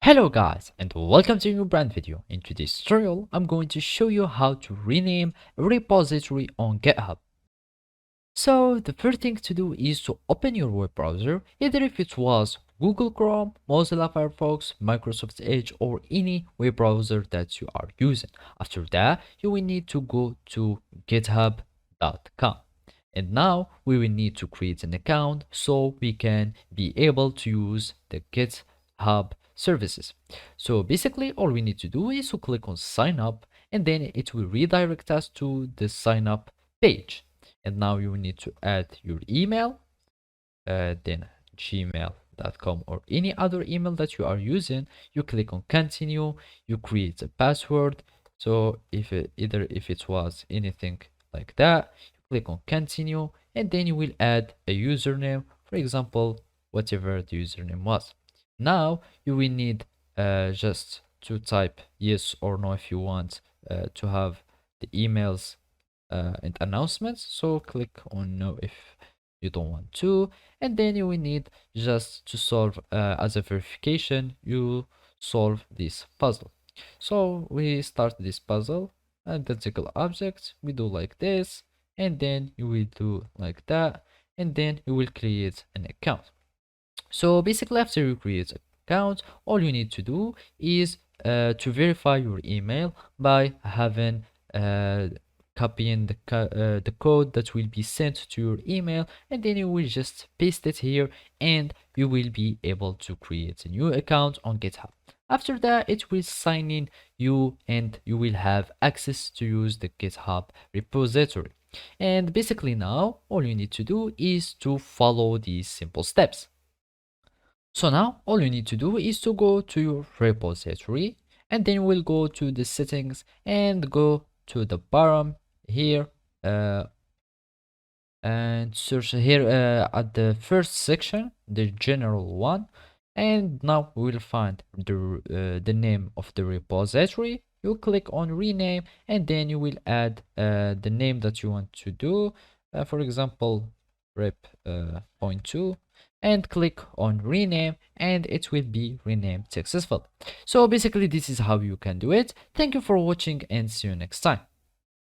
Hello guys and welcome to a new brand video. In today's tutorial, I'm going to show you how to rename a repository on GitHub. So the first thing to do is to open your web browser, either if it was Google Chrome, Mozilla Firefox, Microsoft Edge or any web browser that you are using. After that, you will need to go to github.com. And now we will need to create an account so we can be able to use the GitHub services. So basically all we need to do is to click on sign up and then it will redirect us to the sign up page. And now you need to add your email, then gmail.com or any other email that you are using. You click on continue, you create a password. So if it was anything like that, you click on continue and then you will add a username, for example whatever the username was. Now you will need just to type yes or no if you want to have the emails and announcements. So click on no if you don't want to, and then you will need just to solve as a verification, you solve this puzzle. So we start this puzzle and identical objects, we do like this, and then you will do like that, and then you will create an account. So basically after you create an account, all you need to do is to verify your email by having copying the code that will be sent to your email, and then you will just paste it here and you will be able to create a new account on GitHub. After that, it will sign in you and you will have access to use the GitHub repository. And basically now all you need to do is to follow these simple steps. So now all you need to do is to go to your repository and then we'll go to the settings and go to the bottom here and search here at the first section, the general one, and now we'll find the name of the repository. You click on rename and then you will add the name that you want to do, for example rep point 2, and click on rename and it will be renamed successful. So basically this is how you can do it. Thank you for watching and see you next time.